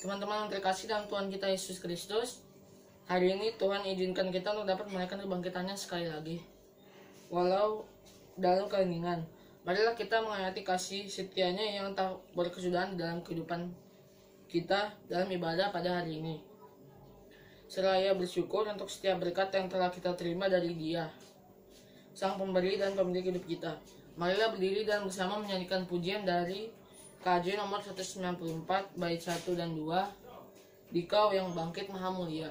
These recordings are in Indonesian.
Teman-teman yang terkasih dalam Tuhan kita Yesus Kristus, hari ini Tuhan izinkan kita untuk dapat merayakan kebangkitannya sekali lagi. Walau dalam keheningan, marilah kita menghayati kasih setianya yang tak berkesudahan dalam kehidupan kita dalam ibadah pada hari ini. Seraya bersyukur untuk setiap berkat yang telah kita terima dari Dia, Sang Pemberi dan Pemilik hidup kita. Marilah berdiri dan bersama menyanyikan pujian dari KJ nomor 194 bait 1 dan 2, Dikau yang bangkit maha mulia.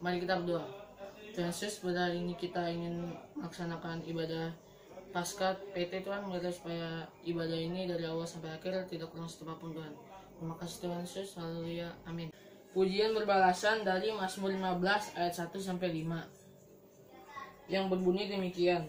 Mari kita berdoa. Tuhan Yesus, pada hari ini kita ingin melaksanakan ibadah Paskah PT Tuhan, mulai supaya ibadah ini dari awal sampai akhir tidak kurang satu apapun Tuhan. Terima kasih Tuhan Yesus, haleluya, amin. Pujian berbalasan dari Mazmur 15 ayat 1 sampai 5 yang berbunyi demikian.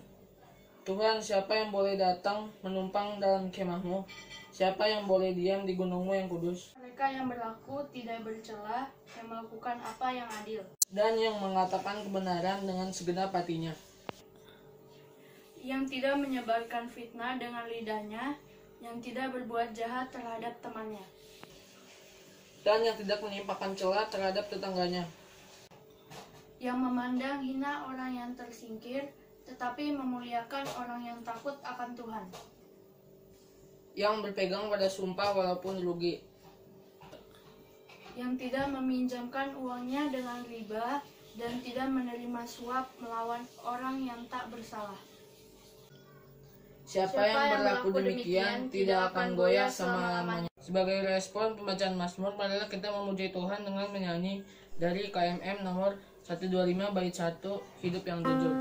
Tuhan, siapa yang boleh datang menumpang dalam kemahmu? Siapa yang boleh diam di gunungmu yang kudus? Mereka yang berlaku tidak bercela, yang melakukan apa yang adil, dan yang mengatakan kebenaran dengan segenap hatinya, yang tidak menyebarkan fitnah dengan lidahnya, yang tidak berbuat jahat terhadap temannya, dan yang tidak menimpakan celah terhadap tetangganya, yang memandang hina orang yang tersingkir, tetapi memuliakan orang yang takut akan Tuhan, yang berpegang pada sumpah walaupun rugi, yang tidak meminjamkan uangnya dengan riba, dan tidak menerima suap melawan orang yang tak bersalah. Siapa yang berlaku demikian tidak akan goyah selama-lamanya. Sebagai respon pembacaan Mazmur, marilah kita memuji Tuhan dengan menyanyi dari KMM nomor 125 bait 1, Hidup yang Jujur.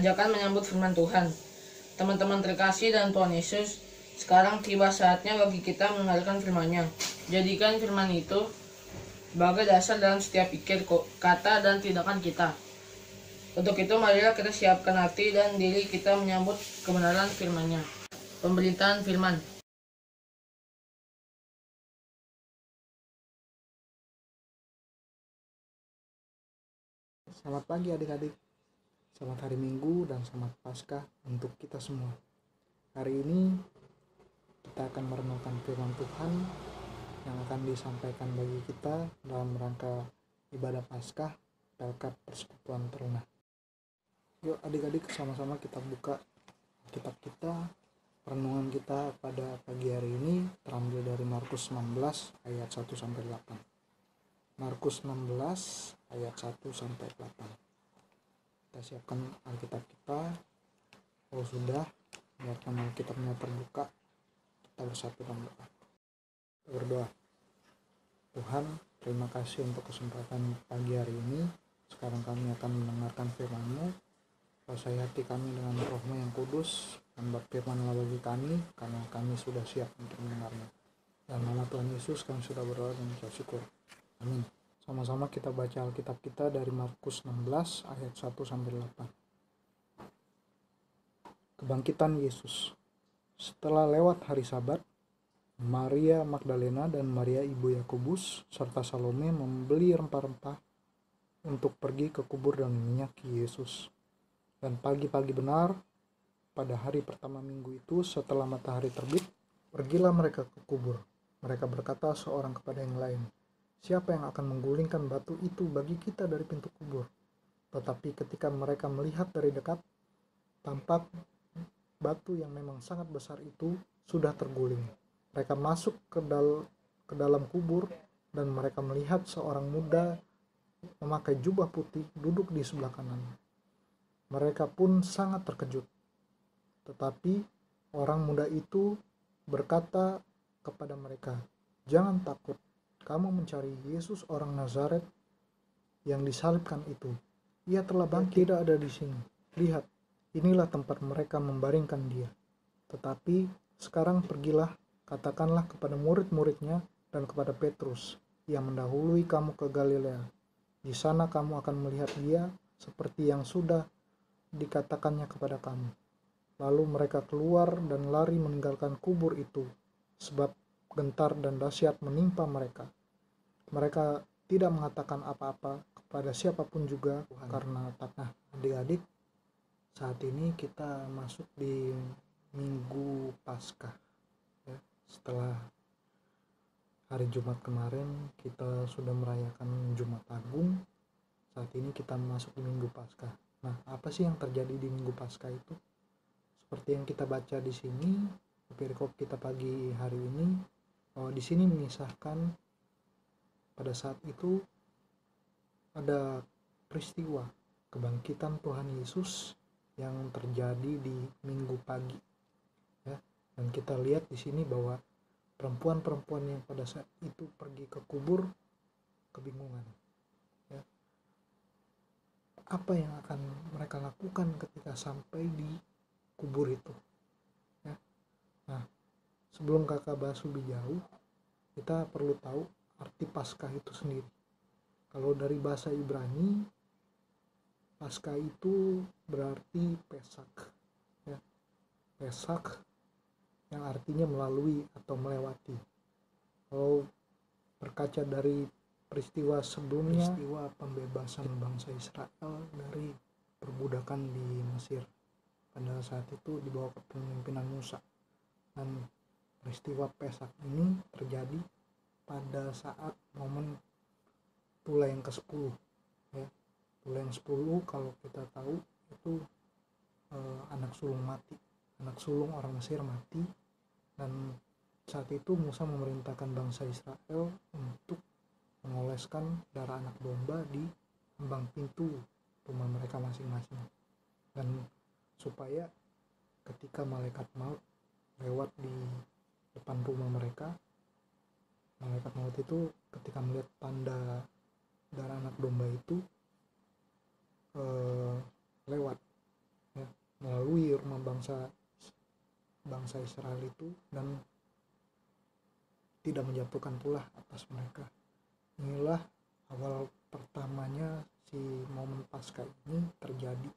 Ajakan menyambut firman Tuhan. Teman-teman terkasih dan Tuhan Yesus, sekarang tiba saatnya bagi kita mendengarkan firman-Nya. Jadikan firman itu sebagai dasar dalam setiap pikir, kata, dan tindakan kita. Untuk itu marilah kita siapkan hati dan diri kita menyambut kebenaran firman-Nya. Pemberitaan firman. Selamat pagi adik-adik, selamat hari Minggu dan selamat Paskah untuk kita semua. Hari ini kita akan merenungkan firman Tuhan yang akan disampaikan bagi kita dalam rangka ibadah Paskah Pelkat Persekutuan Teruna. Yuk adik-adik, sama-sama kita buka kitab kita. Renungan kita pada pagi hari ini terambil dari Markus 16 ayat 1-8. Markus 16 ayat 1-8. Kita siapkan Alkitab kita. Kalau sudah, biarkan Alkitabnya terbuka. Kita bersatu dalam doa. Kita berdoa. Tuhan, terima kasih untuk kesempatan pagi hari ini. Sekarang kami akan mendengarkan firman-Mu. Kuasai hati kami dengan Roh-Mu yang kudus, dan berfirman-Lah bagi kami, karena kami sudah siap untuk mendengarnya. Dalam nama Tuhan Yesus kami sudah berdoa dan mengucap syukur. Amin. Sama-sama kita baca Alkitab kita dari Markus 16 ayat 1-8. Kebangkitan Yesus. Setelah lewat hari Sabat, Maria Magdalena dan Maria ibu Yakobus serta Salome membeli rempah-rempah untuk pergi ke kubur dan menyaki Yesus. Dan pagi-pagi benar, pada hari pertama minggu itu setelah matahari terbit, pergilah mereka ke kubur. Mereka berkata seorang kepada yang lain, "Siapa yang akan menggulingkan batu itu bagi kita dari pintu kubur?" Tetapi ketika mereka melihat dari dekat, tampak batu yang memang sangat besar itu sudah terguling. Mereka masuk ke dalam kubur dan mereka melihat seorang muda memakai jubah putih duduk di sebelah kanan. Mereka pun sangat terkejut. Tetapi orang muda itu berkata kepada mereka, "Jangan takut. Kamu mencari Yesus orang Nazaret yang disalibkan itu. Ia telah bangkit, tidak ada di sini. Lihat, inilah tempat mereka membaringkan dia. Tetapi sekarang pergilah, katakanlah kepada murid-muridnya dan kepada Petrus yang mendahului kamu ke Galilea. Di sana kamu akan melihat dia seperti yang sudah dikatakannya kepada kamu." Lalu mereka keluar dan lari meninggalkan kubur itu, sebab gentar dan dahsyat menimpa mereka. Mereka tidak mengatakan apa-apa kepada siapapun juga karena takut. Adik-adik, saat ini kita masuk di Minggu Paskah. Ya, setelah hari Jumat kemarin kita sudah merayakan Jumat Agung. Saat ini kita masuk di Minggu Paskah. Nah, apa sih yang terjadi di Minggu Paskah itu? Seperti yang kita baca di sini, perikop kita pagi hari ini, bahwa di sini mengisahkan pada saat itu ada peristiwa kebangkitan Tuhan Yesus yang terjadi di Minggu pagi. Ya, dan kita lihat di sini bahwa perempuan-perempuan yang pada saat itu pergi ke kubur kebingungan. Ya, apa yang akan mereka lakukan ketika sampai di kubur itu? Ya. Nah, sebelum kakak bahas lebih jauh, kita perlu tahu arti Paskah itu sendiri. Kalau dari bahasa Ibrani, Paskah itu berarti Pesak. Ya. Pesak yang artinya melalui atau melewati. Kalau berkaca dari peristiwa sebelumnya, peristiwa pembebasan bangsa Israel dari perbudakan di Mesir. Pada saat itu di bawah kepemimpinan Musa. Dan peristiwa Pesak ini terjadi pada saat momen Tula yang ke-10. Ya. Tula yang 10 kalau kita tahu itu anak sulung mati. Anak sulung orang Mesir mati, dan saat itu Musa memerintahkan bangsa Israel untuk mengoleskan darah anak domba di ambang pintu rumah mereka masing-masing. Dan supaya ketika malaikat maut lewat di depan rumah mereka, malaikat maut itu ketika melihat tanda darah anak domba itu lewat ya, melalui rumah bangsa Israel itu, dan tidak menjatuhkan tulah atas mereka. Inilah awal pertamanya si momen Paskah ini terjadi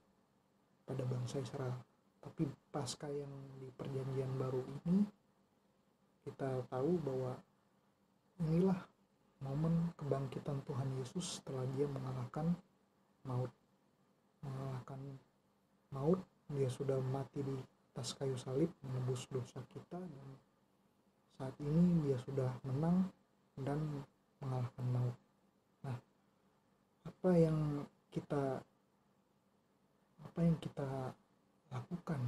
pada bangsa Israel. Tapi Paskah yang di perjanjian baru ini kita tahu bahwa inilah momen kebangkitan Tuhan Yesus setelah dia mengalahkan maut. Dia sudah mati di atas kayu salib menebus dosa kita, dan saat ini dia sudah menang dan mengalahkan maut. Nah, apa yang kita lakukan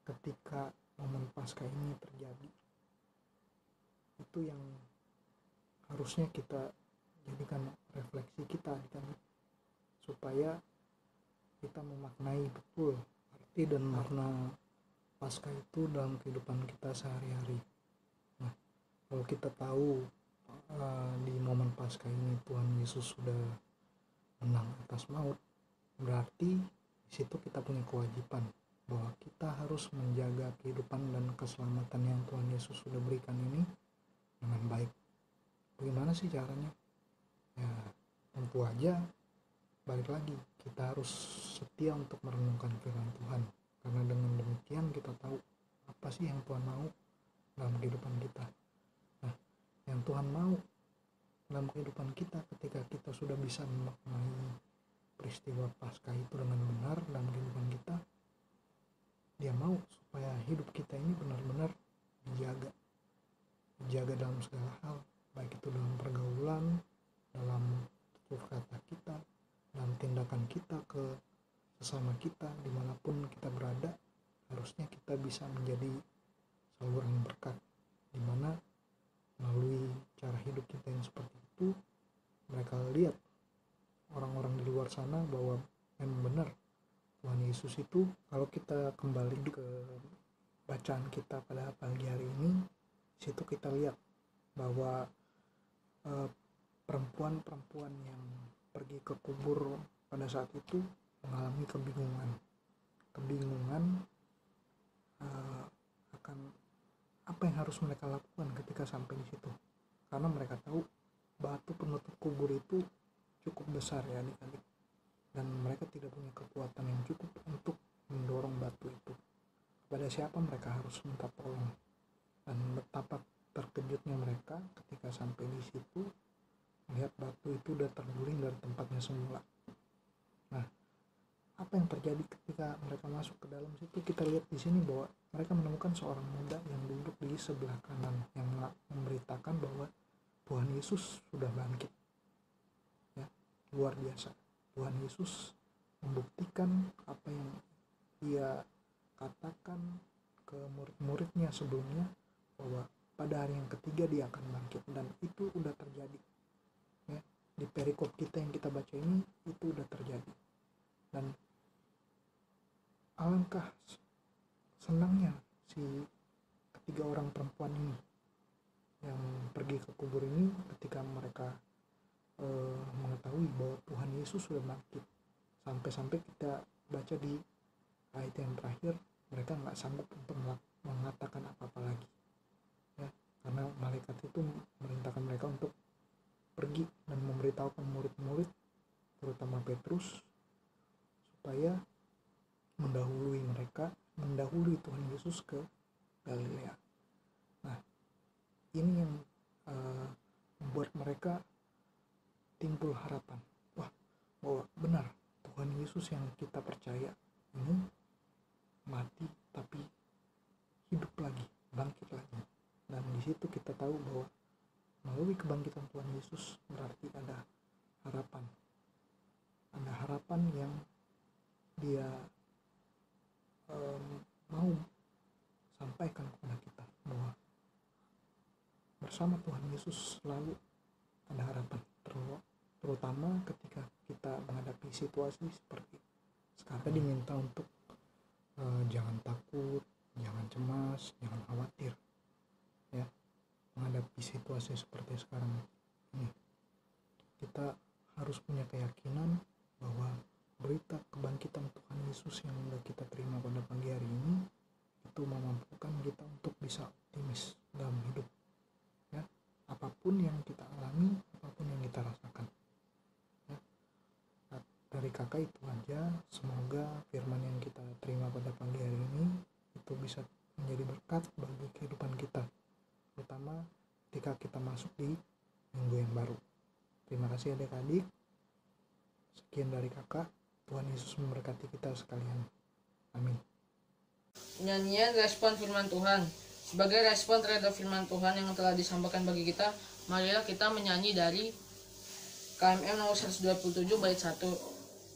ketika momen Paskah ini terjadi? Itu yang harusnya kita jadikan refleksi kita adik-adik, supaya kita memaknai betul arti dan makna Paskah itu dalam kehidupan kita sehari-hari. Nah, kalau kita tahu di momen Paskah ini Tuhan Yesus sudah menang atas maut, berarti di situ kita punya kewajiban bahwa kita harus menjaga kehidupan dan keselamatan yang Tuhan Yesus sudah berikan ini dengan baik. Bagaimana sih caranya? Ya, tentu aja balik lagi, kita harus setia untuk merenungkan firman Tuhan, karena dengan demikian kita tahu apa sih yang Tuhan mau dalam kehidupan kita. Nah, yang Tuhan mau dalam kehidupan kita ketika kita sudah bisa memaknai peristiwa Paskah itu dengan benar dalam kehidupan kita, dia mau supaya hidup kita ini benar-benar dijaga dalam segala hal, baik itu dalam pergaulan, dalam tutur kata kita, dalam tindakan kita ke sesama kita, dimanapun kita berada. Harusnya kita bisa menjadi saluran berkat, dimana melalui cara hidup kita yang seperti itu, mereka lihat orang-orang di luar sana bahwa memang benar Tuhan Yesus itu. Kalau kita kembali ke bacaan kita pada pagi hari ini, situ kita lihat bahwa perempuan-perempuan yang pergi ke kubur pada saat itu mengalami kebingungan akan apa yang harus mereka lakukan ketika sampai di situ, karena mereka tahu batu penutup kubur itu cukup besar ya adik-adik, dan mereka tidak punya kekuatan yang cukup untuk mendorong batu itu. Kepada siapa mereka harus minta tolong, dan betapa terkejutnya mereka ketika sampai di situ melihat batu itu udah terguling dari tempatnya semula. Nah, apa yang terjadi ketika mereka masuk ke dalam situ? Kita lihat di sini bahwa mereka menemukan seorang muda yang duduk di sebelah kanan yang memberitakan bahwa Tuhan Yesus sudah bangkit. Ya, luar biasa. Tuhan Yesus membuktikan apa yang dia katakan ke murid-muridnya sebelumnya, bahwa pada hari yang ketiga dia akan bangkit, dan itu udah terjadi. Ya, di perikop kita yang kita baca ini itu udah terjadi. Dan alangkah senangnya si ketiga orang perempuan ini yang pergi ke kubur ini ketika mereka mengetahui bahwa Tuhan Yesus sudah bangkit. Sampai-sampai kita baca di ayat yang terakhir, mereka nggak sanggup untuk mengatakan apa-apa lagi, ya, karena malaikat itu memerintahkan mereka untuk pergi dan memberitahukan murid-murid, terutama Petrus, supaya mendahului Tuhan Yesus ke Galilea. Nah, ini yang membuat mereka timbul harapan. Wah, bahwa benar Tuhan Yesus yang kita percaya ini mati tapi hidup lagi, bangkit lagi. Dan di situ kita tahu bahwa melalui kebangkitan Tuhan Yesus berarti ada harapan yang dia mau sampaikan kepada kita, bahwa bersama Tuhan Yesus selalu ada harapan, terutama ketika kita menghadapi situasi seperti sekarang. Kita diminta untuk jangan takut, jangan cemas, jangan khawatir, ya, menghadapi situasi seperti sekarang ini. Kita harus punya keyakinan bahwa berita kebangkitan Tuhan Yesus yang sudah kita terima pada pagi hari ini itu memampukan kita untuk bisa optimis dalam hidup, ya, apapun yang kita alami, apapun yang kita rasakan, ya. Dan dari kakak itu aja. Semoga firman yang kita terima pada pagi hari ini itu bisa menjadi berkat bagi kehidupan kita, terutama ketika kita masuk di minggu yang baru. Terima kasih adik-adik. Sekian dari kakak. Tuhan Yesus memberkati kita sekalian. Amin. Nyanyian respon firman Tuhan. Sebagai respon terhadap firman Tuhan yang telah disampaikan bagi kita, marilah kita menyanyi dari KMM nomor 127 bait 1.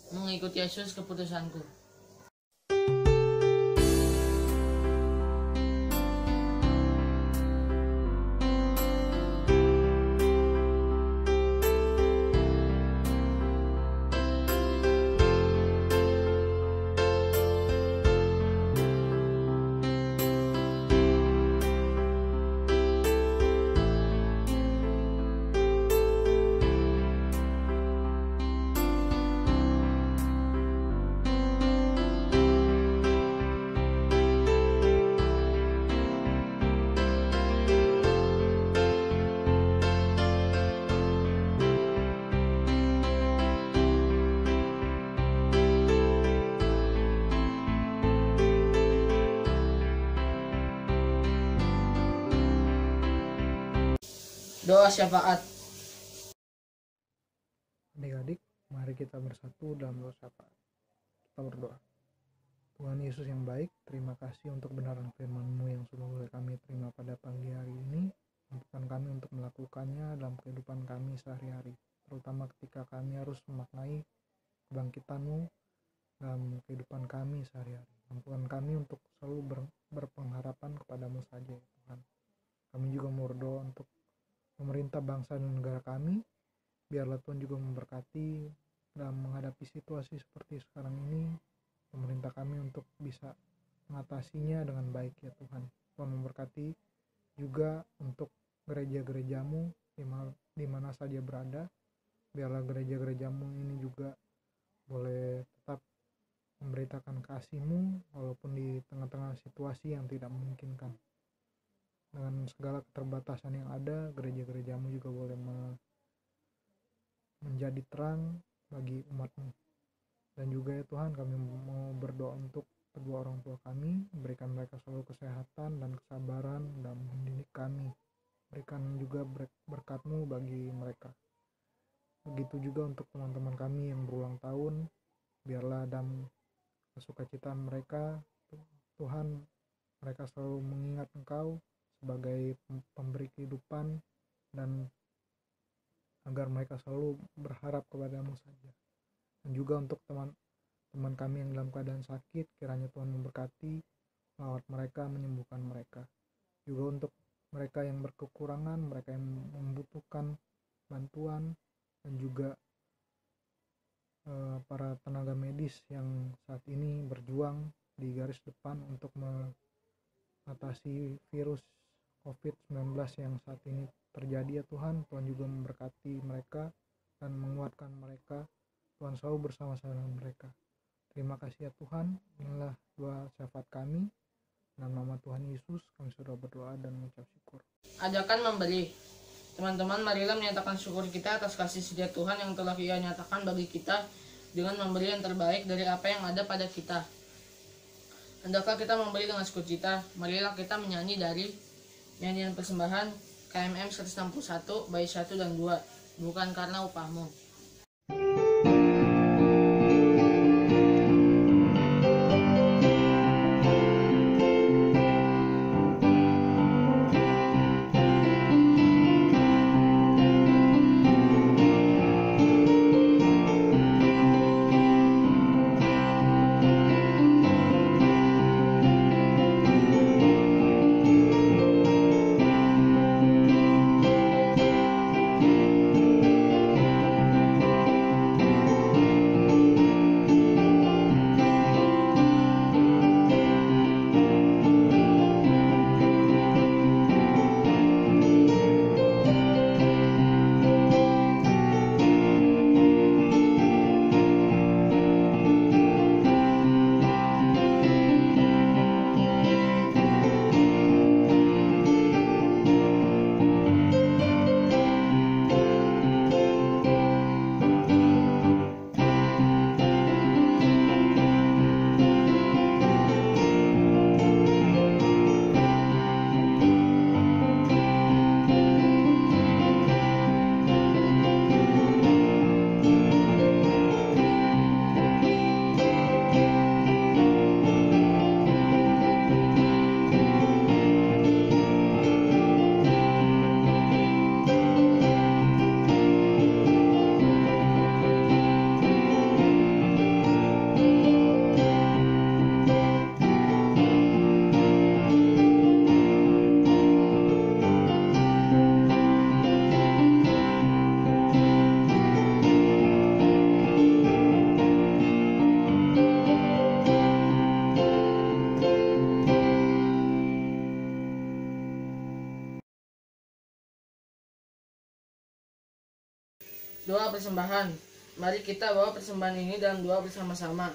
Mengikuti Yesus keputusanku. Doa syafaat. Adik-adik, mari kita bersatu dalam doa syafaat. Kita berdoa. Tuhan Yesus yang baik, terima kasih untuk kebenaran firman-Mu yang sudah boleh kami terima pada pagi hari ini. Mampukan kami untuk melakukannya dalam kehidupan kami sehari-hari, terutama ketika kami harus memaknai kebangkitan-Mu dalam kehidupan kami sehari-hari. Mampukan kami untuk selalu berpengharapan kepadamu saja, ya Tuhan. Kami juga berdoa untuk pemerintah bangsa dan negara kami. Biarlah Tuhan juga memberkati dalam menghadapi situasi seperti sekarang ini, pemerintah kami untuk bisa mengatasinya dengan baik, ya Tuhan. Tuhan memberkati juga untuk gereja-gerejamu di mana saja berada. Biarlah gereja-gerejamu ini juga boleh tetap memberitakan kasih-Mu walaupun di tengah-tengah situasi yang tidak memungkinkan. Dengan segala keterbatasan yang ada, gereja-gerejamu juga boleh menjadi terang bagi umat-Mu. Dan juga ya Tuhan, kami mau berdoa untuk kedua orang tua kami, berikan mereka selalu kesehatan dan kesabaran dalam mendidik kami. Berikan juga berkat-Mu bagi mereka. Begitu juga untuk teman-teman kami yang berulang tahun, biarlah dalam kesukacitaan mereka, Tuhan, mereka selalu mengingat Engkau sebagai pemberi kehidupan, dan agar mereka selalu berharap kepadamu saja. Dan juga untuk teman kami yang dalam keadaan sakit, kiranya Tuhan memberkati, merawat mereka, menyembuhkan mereka. Juga untuk mereka yang berkekurangan, mereka yang membutuhkan bantuan, dan juga para tenaga medis yang saat ini berjuang di garis depan untuk mengatasi virus COVID-19 yang saat ini terjadi, ya Tuhan. Tuhan juga memberkati mereka dan menguatkan mereka. Tuhan selalu bersama-sama dengan mereka. Terima kasih ya Tuhan. Inilah doa syafaat kami. Dalam nama Tuhan Yesus kami sudah berdoa dan mengucap syukur. Ajakan memberi. Teman-teman, marilah menyatakan syukur kita atas kasih setia Tuhan yang telah Ia nyatakan bagi kita dengan memberi yang terbaik dari apa yang ada pada kita. Hendakkah kita memberi dengan sukacita? Marilah kita menyanyi dari nyanyian persembahan KMM 161 bait 1 dan 2. Bukan karena upahmu. Doa persembahan. Mari kita bawa persembahan ini dalam doa bersama-sama.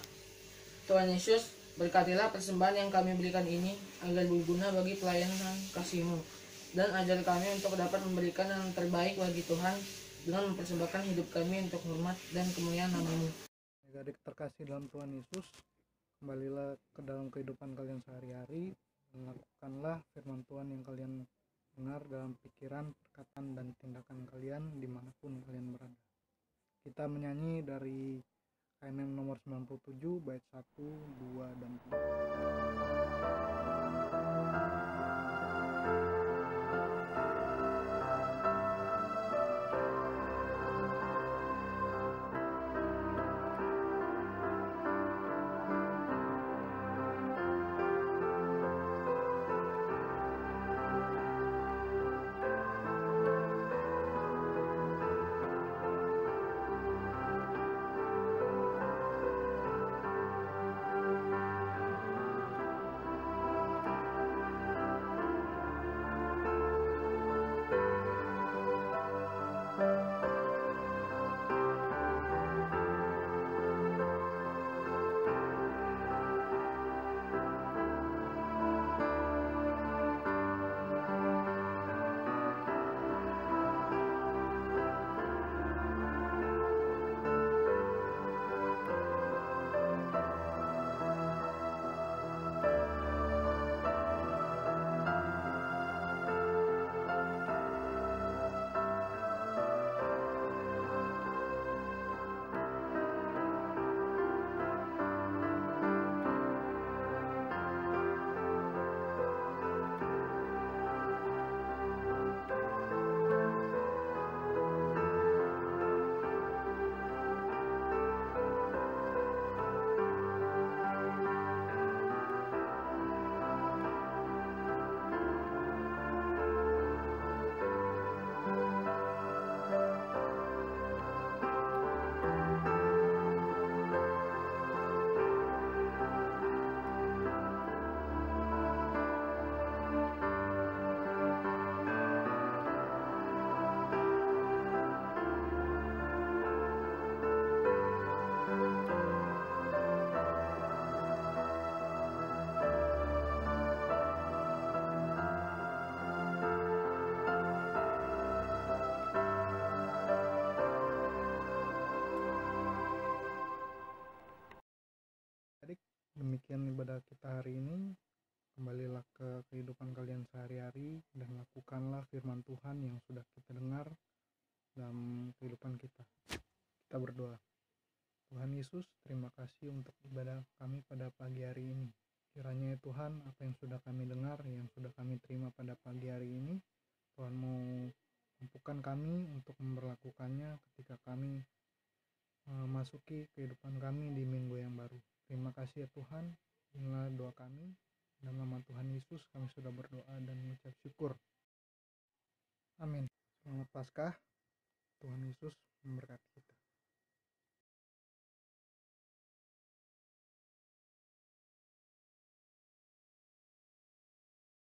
Tuhan Yesus, berkatilah persembahan yang kami berikan ini agar berguna bagi pelayanan kasih-Mu, dan ajar kami untuk dapat memberikan yang terbaik bagi Tuhan dengan mempersembahkan hidup kami untuk hormat dan kemuliaan nama-Mu. Adik-adik terkasih dalam Tuhan Yesus, kembalilah ke dalam kehidupan kalian sehari-hari. Lakukanlah firman Tuhan yang kalian dengar dalam pikiran, perkataan, dan tindakan kalian dimanapun kalian berada. Kita menyanyi dari KNM nomor 97 bait 1, 2, dan 3. Demikian ibadah kita hari ini. Kembalilah ke kehidupan kalian sehari-hari dan lakukanlah firman Tuhan yang sudah kita dengar dalam kehidupan kita. Kita berdoa. Tuhan Yesus, terima kasih untuk ibadah kami pada pagi hari ini. Kiranya ya Tuhan, apa yang sudah kami dengar, yang sudah kami terima pada pagi hari ini, Tuhan mau mampukan kami untuk memperlakukannya ketika kami memasuki kehidupan kami di minggu yang baru. Terima kasih ya Tuhan, inilah doa kami. Dalam nama Tuhan Yesus kami sudah berdoa dan mengucap syukur. Amin. Selamat Paskah. Tuhan Yesus memberkati kita.